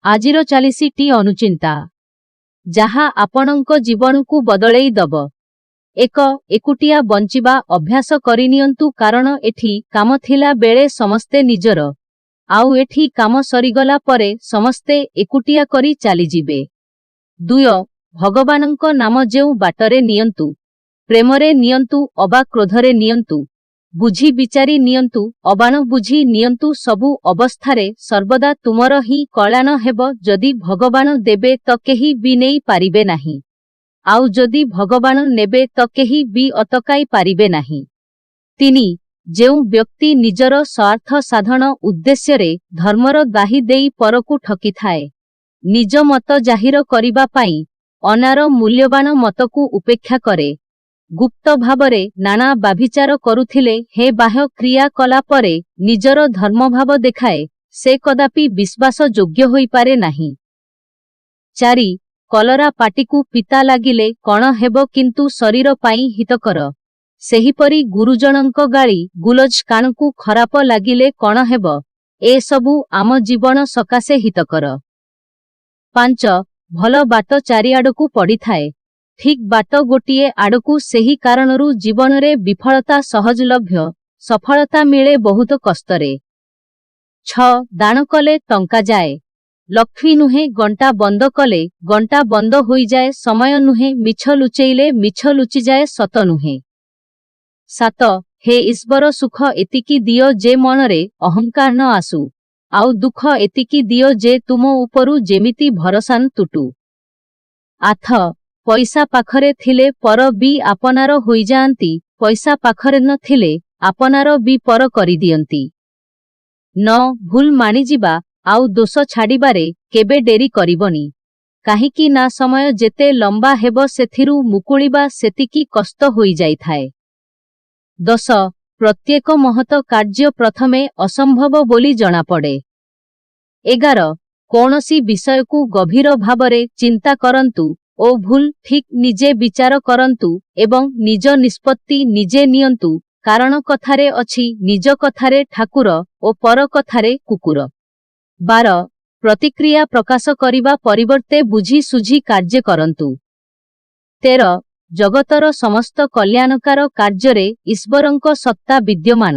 ଆଜିର 40ଟି ଅନୁଚିନ୍ତା ଯାହା ଆପଣଙ୍କ ଜୀବନକୁ ବଦଳେଇ ଦବ। 1. ଏକୁଟିଆ ବଞ୍ଚିବା ଅଭ୍ୟାସ କରିନିଅନ୍ତୁ କାରଣ ଏଠି କାମ ଥିଲା ବେଳେ ସମସ୍ତେ ନିଜର, ଆଉ ଏଠି କାମ ସରିଗଲା ପରେ ସମସ୍ତେ ଏକୁଟିଆ କରି ଚାଲିଯିବେ। 2. ଭଗବାନଙ୍କ ନାମ ଯେଉଁ ବାଟରେ ନିଅନ୍ତୁ, ପ୍ରେମରେ ନିଅନ୍ତୁ ଅବା କ୍ରୋଧରେ ନିଅନ୍ତୁ, ବୁଝି ବିଚାରି ନିଅନ୍ତୁ ଅବା ନ ବୁଝି ନିଅନ୍ତୁ, ସବୁ ଅବସ୍ଥାରେ ସର୍ବଦା ତୁମର ହିଁ କଲ୍ୟାଣ ହେବ। ଯଦି ଭଗବାନ ଦେବେ ତ କେହି ବି ନେଇ ପାରିବେ ନାହିଁ, ଆଉ ଯଦି ଭଗବାନ ନେବେ ତ କେହି ବି ଅଟକାଇ ପାରିବେ ନାହିଁ। 3. ଯେଉଁ ବ୍ୟକ୍ତି ନିଜର ସ୍ୱାର୍ଥ ସାଧନ ଉଦ୍ଦେଶ୍ୟରେ ଧର୍ମର ଦାହି ଦେଇ ପରକୁ ଠକିଥାଏ, ନିଜ ମତ ଜାହିର କରିବା ପାଇଁ ଅନ୍ୟର ମୂଲ୍ୟବାନ ମତକୁ ଉପେକ୍ଷା କରେ, ଗୁପ୍ତ ଭାବରେ ନାନା ବ୍ୟଭିଚାର କରୁଥିଲେ ହେ ବାହ୍ୟ କ୍ରିୟା କଲା ପରେ ନିଜର ଧର୍ମଭାବ ଦେଖାଏ, ସେ କଦାପି ବିଶ୍ୱାସ ଯୋଗ୍ୟ ହୋଇପାରେ ନାହିଁ। 4. କଲରା ପାଟିକୁ ପିତା ଲାଗିଲେ କଣ ହେବ କିନ୍ତୁ ଶରୀର ପାଇଁ ହିତକର, ସେହିପରି ଗୁରୁଜନଙ୍କ ଗାଳି ଗୁଲଜ କାନକୁ ଖରାପ ଲାଗିଲେ କଣ ହେବ, ଏସବୁ ଆମ ଜୀବନ ସକାଶେ ହିତକର। 5. ଭଲ ବାଟ ଚାରିଆଡ଼କୁ ପଡ଼ିଥାଏ, ଠିକ୍ ବାଟ ଗୋଟିଏ ଆଡ଼କୁ, ସେହି କାରଣରୁ ଜୀବନରେ ବିଫଳତା ସହଜଲଭ୍ୟ, ସଫଳତା ମିଳେ ବହୁତ କଷ୍ଟରେ। 6. ଦାନ କଲେ ଟଙ୍କା ଯାଏ, ଲକ୍ଷ୍ମୀ ନୁହେଁ, ଘଣ୍ଟା ବନ୍ଦ କଲେ ଘଣ୍ଟା ବନ୍ଦ ହୋଇଯାଏ, ସମୟ ନୁହେଁ, ମିଛ ଲୁଚେଇଲେ ମିଛ ଲୁଚିଯାଏ, ସତ ନୁହେଁ। 7. ହେ ଈଶ୍ୱର, ସୁଖ ଏତିକି ଦିଅ ଯେ ମନରେ ଅହଙ୍କାର ନ ଆସୁ, ଆଉ ଦୁଃଖ ଏତିକି ଦିଅ ଯେ ତୁମ ଉପରୁ ଯେମିତି ଭରସା ନ ତୁଟୁ। 8. ପଇସା ପାଖରେ ଥିଲେ ପର ବି ଆପଣାର ହୋଇଯାଆନ୍ତି, ପଇସା ପାଖରେ ନ ଥିଲେ ଆପଣାର ବି ପର କରିଦିଅନ୍ତି। 9. ଭୁଲ ମାନିଯିବା ଆଉ ଦୋଷ ଛାଡ଼ିବାରେ କେବେ ଡେରି କରିବନି, କାହିଁକି ନା ସମୟ ଯେତେ ଲମ୍ବା ହେବ ସେଥିରୁ ମୁକୁଳିବା ସେତିକି କଷ୍ଟ ହୋଇଯାଇଥାଏ। 10. ପ୍ରତ୍ୟେକ ମହତ କାର୍ଯ୍ୟ ପ୍ରଥମେ ଅସମ୍ଭବ ବୋଲି ଜଣାପଡ଼େ। 11. କୌଣସି ବିଷୟକୁ ଗଭୀର ଭାବରେ ଚିନ୍ତା କରନ୍ତୁ ଓ ଭୁଲ ଠିକ୍ ନିଜେ ବିଚାର କରନ୍ତୁ ଏବଂ ନିଜ ନିଷ୍ପତ୍ତି ନିଜେ ନିଅନ୍ତୁ, କାରଣ କଥାରେ ଅଛି, ନିଜ କଥାରେ ଠାକୁର ଓ ପର କଥାରେ କୁକୁର। 12. ପ୍ରତିକ୍ରିୟା ପ୍ରକାଶ କରିବା ପରିବର୍ତ୍ତେ ବୁଝି ସୁଝି କାର୍ଯ୍ୟ କରନ୍ତୁ। 13. ଜଗତର ସମସ୍ତ କଲ୍ୟାଣକାର କାର୍ଯ୍ୟରେ ଈଶ୍ୱରଙ୍କ ସତ୍ତା ବିଦ୍ୟମାନ,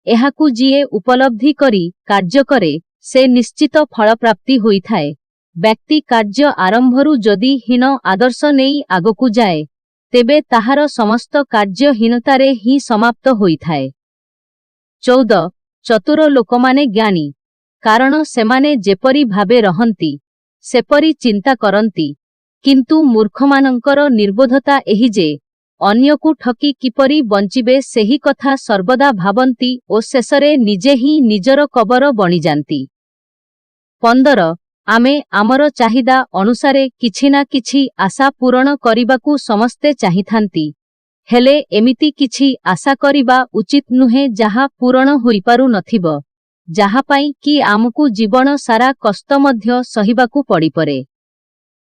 ଏହାକୁ ଯିଏ ଉପଲବ୍ଧି କରି କାର୍ଯ୍ୟ କରେ ସେ ନିଶ୍ଚିତ ଫଳପ୍ରାପ୍ତି ହୋଇଥାଏ। ବ୍ୟକ୍ତି କାର୍ଯ୍ୟ ଆରମ୍ଭରୁ ଯଦି ହୀନ ଆଦର୍ଶ ନେଇ ଆଗକୁ ଯାଏ, ତେବେ ତାହାର ସମସ୍ତ କାର୍ଯ୍ୟ ହୀନତାରେ ହିଁ ସମାପ୍ତ ହୋଇଥାଏ। 14. ଚତୁର ଲୋକମାନେ ଜ୍ଞାନୀ, କାରଣ ସେମାନେ ଯେପରି ଭାବେ ରହନ୍ତି ସେପରି ଚିନ୍ତା କରନ୍ତି, କିନ୍ତୁ ମୂର୍ଖମାନଙ୍କର ନିର୍ବୋଧତା ଏହି ଯେ ଅନ୍ୟକୁ ଠକି କିପରି ବଞ୍ଚିବେ ସେହି କଥା ସର୍ବଦା ଭାବନ୍ତି ଓ ଶେଷରେ ନିଜେ ହିଁ ନିଜର କବର ବନିଯାନ୍ତି। 15. ଆମେ ଆମର ଚାହିଦା ଅନୁସାରେ କିଛି ନା କିଛି ଆଶା ପୂରଣ କରିବାକୁ ସମସ୍ତେ ଚାହିଁଥାନ୍ତି, ହେଲେ ଏମିତି କିଛି ଆଶା କରିବା ଉଚିତ ନୁହେଁ ଯାହା ପୂରଣ ହୋଇପାରୁ ନଥିବ, ଯାହା ପାଇଁ କି ଆମକୁ ଜୀବନ ସାରା କଷ୍ଟ ମଧ୍ୟ ସହିବାକୁ ପଡ଼ିପାରେ।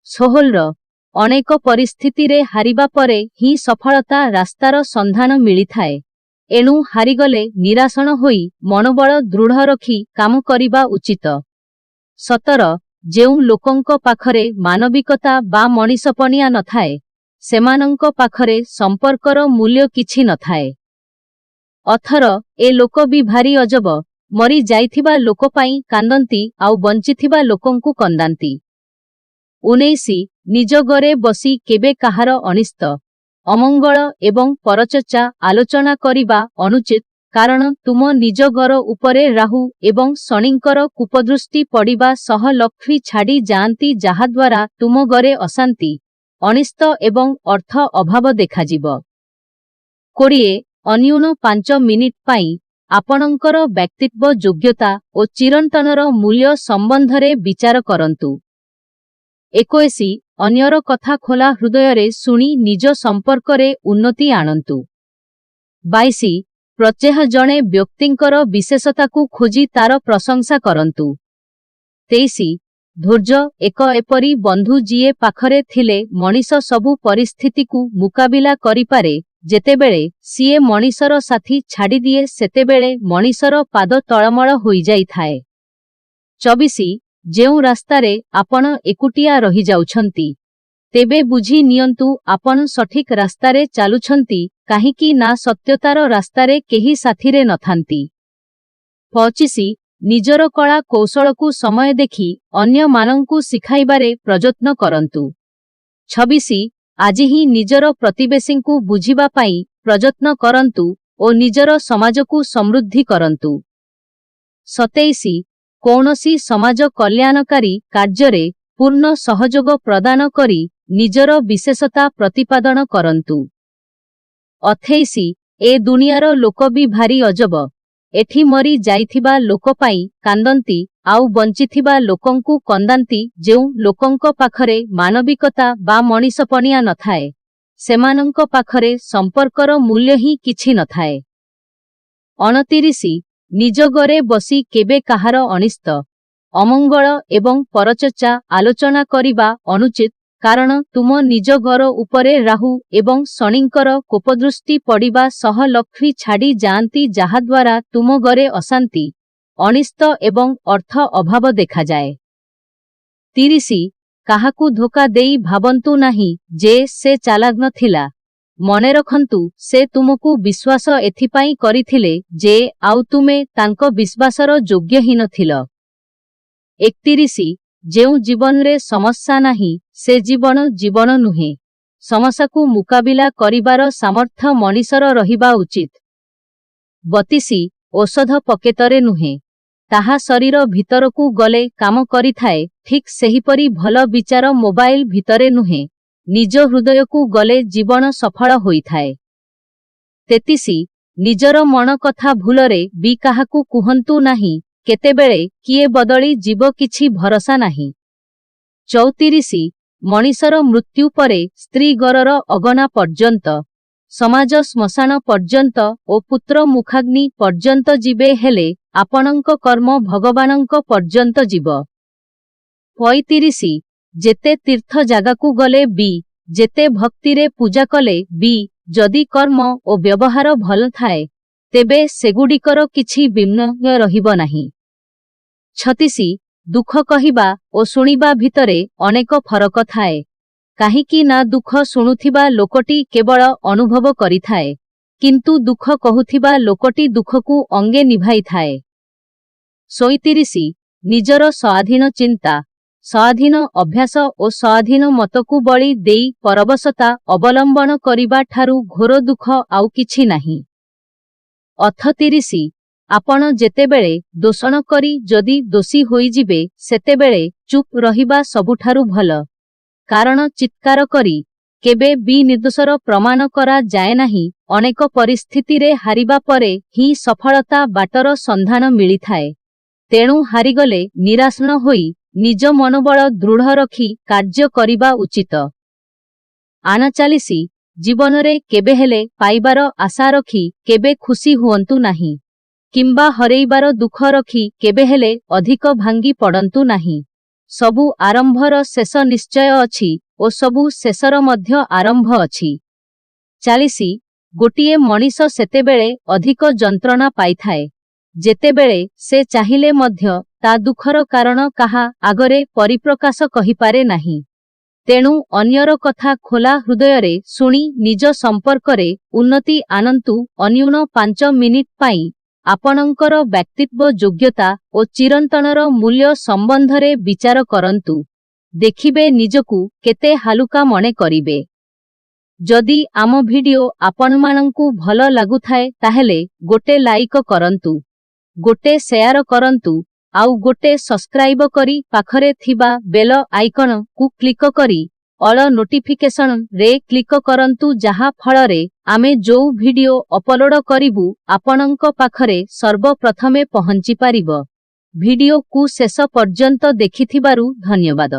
16. ଅନେକ ପରିସ୍ଥିତିରେ ହାରିବା ପରେ ହିଁ ସଫଳତା ରାସ୍ତାର ସନ୍ଧାନ ମିଳିଥାଏ, ଏଣୁ ହାରିଗଲେ ନିରାଶ ନ ହୋଇ ମନୋବଳ ଦୃଢ଼ ରଖି କାମ କରିବା ଉଚିତ। 17. ଯେଉଁ ଲୋକଙ୍କ ପାଖରେ ମାନବିକତା ବା ମଣିଷପଣିଆ ନଥାଏ, ସେମାନଙ୍କ ପାଖରେ ସମ୍ପର୍କର ମୂଲ୍ୟ କିଛି ନଥାଏ। 18. ଏ ଲୋକ ବି ଭାରି ଅଜବ, ମରି ଯାଇଥିବା ଲୋକ ପାଇଁ କାନ୍ଦନ୍ତି ଆଉ ବଞ୍ଚିଥିବା ଲୋକଙ୍କୁ କନ୍ଦାନ୍ତି। 19. ନିଜ ଘରେ ବସି କେବେ କାହାର ଅନିଷ୍ଟ, ଅମଙ୍ଗଳ ଏବଂ ପରଚର୍ଚ୍ଚା ଆଲୋଚନା କରିବା ଅନୁଚିତ, କାରଣ ତୁମ ନିଜ ଘର ଉପରେ ରାହୁ ଏବଂ ଶନିଙ୍କର କୁପଦୃଷ୍ଟି ପଡ଼ିବା ସହ ଲକ୍ଷ୍ମୀ ଛାଡ଼ି ଯାଆନ୍ତି, ଯାହାଦ୍ୱାରା ତୁମ ଘରେ ଅଶାନ୍ତି, ଅନିଷ୍ଟ ଏବଂ ଅର୍ଥ ଅଭାବ ଦେଖାଯିବ। 20. ଅନ୍ୟୁନ 5 ମିନିଟ୍ ପାଇଁ ଆପଣଙ୍କର ବ୍ୟକ୍ତିତ୍ୱ, ଯୋଗ୍ୟତା ଓ ଚିରନ୍ତନର ମୂଲ୍ୟ ସମ୍ବନ୍ଧରେ ବିଚାର କରନ୍ତୁ। 21. ଅନ୍ୟର କଥା ଖୋଲା ହୃଦୟରେ ଶୁଣି ନିଜ ସମ୍ପର୍କରେ ଉନ୍ନତି ଆଣନ୍ତୁ। 22. ପ୍ରତ୍ୟେହ ଜଣେ ବ୍ୟକ୍ତିଙ୍କର ବିଶେଷତାକୁ ଖୋଜି ତାର ପ୍ରଶଂସା କରନ୍ତୁ। 23. ଧୈର୍ଯ୍ୟ ଏକ ଏପରି ବନ୍ଧୁ ଯିଏ ପାଖରେ ଥିଲେ ମଣିଷ ସବୁ ପରିସ୍ଥିତିକୁ ମୁକାବିଲା କରିପାରେ, ଯେତେବେଳେ ସିଏ ମଣିଷର ସାଥୀ ଛାଡ଼ିଦିଏ ସେତେବେଳେ ମଣିଷର ପାଦ ତଳମଳ ହୋଇଯାଇଥାଏ। 24. ଯେଉଁ ରାସ୍ତାରେ ଆପଣ ଏକୁଟିଆ ରହିଯାଉଛନ୍ତି, ତେବେ ବୁଝି ନିଅନ୍ତୁ ଆପଣ ସଠିକ ରାସ୍ତାରେ ଚାଲୁଛନ୍ତି, କାହିଁକି ନା ସତ୍ୟତାର ରାସ୍ତାରେ କେହି ସାଥିରେ ନଥାନ୍ତି। 25. ନିଜର କଳା କୌଶଳକୁ ସମୟ ଦେଖି ଅନ୍ୟମାନଙ୍କୁ ଶିଖାଇବାରେ ପ୍ରଯତ୍ନ କରନ୍ତୁ। 26. ଆଜି ହିଁ ନିଜର ପ୍ରତିବେଶୀଙ୍କୁ ବୁଝିବା ପାଇଁ ପ୍ରଯତ୍ନ କରନ୍ତୁ ଓ ନିଜର ସମାଜକୁ ସମୃଦ୍ଧି କରନ୍ତୁ। 27. କୌଣସି ସମାଜ କଲ୍ୟାଣକାରୀ କାର୍ଯ୍ୟରେ ପୂର୍ଣ୍ଣ ସହଯୋଗ ପ୍ରଦାନ କରି ନିଜର ବିଶେଷତା ପ୍ରତିପାଦନ କରନ୍ତୁ। 28. ଏ ଦୁନିଆର ଲୋକ ବି ଭାରି ଅଜବ, ଏଠି ମରି ଯାଇଥିବା ଲୋକ ପାଇଁ କାନ୍ଦନ୍ତି ଆଉ ବଞ୍ଚିଥିବା ଲୋକଙ୍କୁ କନ୍ଦାନ୍ତି। ଯେଉଁ ଲୋକଙ୍କ ପାଖରେ ମାନବିକତା ବା ମଣିଷପଣିଆ ନଥାଏ, ସେମାନଙ୍କ ପାଖରେ ସମ୍ପର୍କର ମୂଲ୍ୟ ହିଁ କିଛି ନଥାଏ। 29. ନିଜ ଘରେ ବସି କେବେ କାହାର ଅନିଷ୍ଟ, ଅମଙ୍ଗଳ ଏବଂ ପରଚର୍ଚ୍ଚା ଆଲୋଚନା କରିବା ଅନୁଚିତ, କାରଣ ତୁମ ନିଜ ଘର ଉପରେ ରାହୁ ଏବଂ ଶନିଙ୍କର କୋପଦୃଷ୍ଟି ପଡ଼ିବା ସହ ଲକ୍ଷ୍ମୀ ଛାଡ଼ି ଯାଆନ୍ତି, ଯାହାଦ୍ୱାରା ତୁମ ଘରେ ଅଶାନ୍ତି, ଅନିଷ୍ଟ ଏବଂ ଅର୍ଥ ଅଭାବ ଦେଖାଯାଏ। 30. କାହାକୁ ଧୋକା ଦେଇ ଭାବନ୍ତୁ ନାହିଁ ଯେ ସେ ଚାଲାକ ନଥିଲା। ମନେ ରଖନ୍ତୁ, ସେ ତୁମକୁ ବିଶ୍ୱାସ ଏଥିପାଇଁ କରିଥିଲେ ଯେ ଆଉ ତୁମେ ତାଙ୍କ ବିଶ୍ୱାସର ଯୋଗ୍ୟ ହିଁ ନଥିଲ। 31. ଯେଉଁ ଜୀବନରେ ସମସ୍ୟା ନାହିଁ, ସେ ଜୀବନ ନୁହେଁ। ସମସ୍ୟାକୁ ମୁକାବିଲା କରିବାର ସାମର୍ଥ୍ୟ ମଣିଷର ରହିବା ଉଚିତ। 32. ଔଷଧ ପକେଟରେ ନୁହେଁ, ତାହା ଶରୀର ଭିତରକୁ ଗଲେ କାମ କରିଥାଏ। ଠିକ୍ ସେହିପରି ଭଲ ବିଚାର ମୋବାଇଲ ଭିତରେ ନୁହେଁ, ନିଜ ହୃଦୟକୁ ଗଲେ ଜୀବନ ସଫଳ ହୋଇଥାଏ। 33. ନିଜର ମନ କଥା ଭୁଲରେ ବି କାହାକୁ କୁହନ୍ତୁ ନାହିଁ, କେତେବେଳେ କିଏ ବଦଳି ଯିବ କିଛି ଭରସା ନାହିଁ। 34. ମଣିଷର ମୃତ୍ୟୁ ପରେ ସ୍ତ୍ରୀ ଘରର ଅଗଣା ପର୍ଯ୍ୟନ୍ତ, ସମାଜ ଶ୍ମଶାନ ପର୍ଯ୍ୟନ୍ତ ଓ ପୁତ୍ର ମୁଖାଗ୍ନି ପର୍ଯ୍ୟନ୍ତ ଯିବେ, ହେଲେ ଆପଣଙ୍କ କର୍ମ ଭଗବାନଙ୍କ ପର୍ଯ୍ୟନ୍ତ ଯିବ। 35. ଯେତେ ତୀର୍ଥ ଜାଗାକୁ ଗଲେ ବି, ଯେତେ ଭକ୍ତିରେ ପୂଜା କଲେ ବି, ଯଦି କର୍ମ ଓ ବ୍ୟବହାର ଭଲ ଥାଏ, ତେବେ ସେଗୁଡ଼ିକର କିଛି ବିମ୍ନୟ ରହିବ ନାହିଁ। 36. ଦୁଃଖ କହିବା ଓ ଶୁଣିବା ଭିତରେ ଅନେକ ଫରକ ଥାଏ, କାହିଁକି ନା ଦୁଃଖ ଶୁଣୁଥିବା ଲୋକଟି କେବଳ ଅନୁଭବ କରିଥାଏ, କିନ୍ତୁ ଦୁଃଖ କହୁଥିବା ଲୋକଟି ଦୁଃଖକୁ ଅଙ୍ଗେ ନିଭାଇଥାଏ। 37. ନିଜର ସ୍ୱାଧୀନ ଚିନ୍ତା, ସ୍ୱାଧୀନ ଅଭ୍ୟାସ ଓ ସ୍ୱାଧୀନ ମତକୁ ବଳି ଦେଇ ପରବଶତା ଅବଲମ୍ବନ କରିବା ଠାରୁ ଘୋର ଦୁଃଖ ଆଉ କିଛି ନାହିଁ। 38. ଆପଣ ଯେତେବେଳେ ଦୋଷ ନ କରି ଯଦି ଦୋଷୀ ହୋଇଯିବେ, ସେତେବେଳେ ଚୁପ୍ ରହିବା ସବୁଠାରୁ ଭଲ, କାରଣ ଚିତ୍କାର କରି କେବେ ବି ନିର୍ଦ୍ଦୋଷର ପ୍ରମାଣ କରାଯାଏ ନାହିଁ। ଅନେକ ପରିସ୍ଥିତିରେ ହାରିବା ପରେ ହିଁ ସଫଳତା ବାଟର ସନ୍ଧାନ ମିଳିଥାଏ, ତେଣୁ ହାରିଗଲେ ନିରାଶ ନ ହୋଇ ନିଜ ମନୋବଳ ଦୃଢ଼ ରଖି କାର୍ଯ୍ୟ କରିବା ଉଚିତ। 39. ଜୀବନରେ କେବେହେଲେ ପାଇବାର ଆଶା ରଖି କେବେ ଖୁସି ହୁଅନ୍ତୁ ନାହିଁ, କିମ୍ବା ହରେଇବାର ଦୁଃଖ ରଖି କେବେହେଲେ ଅଧିକ ଭାଙ୍ଗି ପଡ଼ନ୍ତୁ ନାହିଁ। ସବୁ ଆରମ୍ଭର ଶେଷ ନିଶ୍ଚୟ ଅଛି ଓ ସବୁ ଶେଷର ମଧ୍ୟ ଆରମ୍ଭ ଅଛି। 40. ଗୋଟିଏ ମଣିଷ ସେତେବେଳେ ଅଧିକ ଯନ୍ତ୍ରଣା ପାଇଥାଏ, ଯେତେବେଳେ ସେ ଚାହିଁଲେ ମଧ୍ୟ ତା ଦୁଃଖର କାରଣ କାହା ଆଗରେ ପରିପ୍ରକାଶ କରିପାରେ ନାହିଁ। ତେଣୁ ଅନ୍ୟର କଥା ଖୋଲା ହୃଦୟରେ ଶୁଣି ନିଜ ସମ୍ପର୍କରେ ଉନ୍ନତି ଆଣନ୍ତୁ। ଅନ୍ୟୁନ 5 ମିନିଟ୍ ପାଇଁ ଆପଣଙ୍କର ବ୍ୟକ୍ତିତ୍ୱ, ଯୋଗ୍ୟତା ଓ ଚିରନ୍ତନର ମୂଲ୍ୟ ସମ୍ବନ୍ଧରେ ବିଚାର କରନ୍ତୁ, ଦେଖିବେ ନିଜକୁ କେତେ ହାଲୁକା ମନେ କରିବେ। ଯଦି ଆମ ଭିଡିଓ ଆପଣମାନଙ୍କୁ ଭଲ ଲାଗୁଥାଏ, ତାହେଲେ ଗୋଟେ ଲାଇକ୍ କରନ୍ତୁ, ଗୋଟେ ସେୟାର କରନ୍ତୁ ଆଉ ଗୋଟେ ସବସ୍କ୍ରାଇବ କରି ପାଖରେ ଥିବା ବେଲ ଆଇକନକୁ କ୍ଲିକ୍ କରି ଅଲ ନୋଟିଫିକେସନରେ କ୍ଲିକ୍ କରନ୍ତୁ, ଯାହା ଫଳରେ ଆମେ ଯୋଉ ଭିଡିଓ ଅପଲୋଡ କରିବୁ ଆପଣଙ୍କ ପାଖରେ ସର୍ବପ୍ରଥମେ ପହଞ୍ଚିପାରିବ। ଭିଡିଓକୁ ଶେଷ ପର୍ଯ୍ୟନ୍ତ ଦେଖିଥିବାରୁ ଧନ୍ୟବାଦ।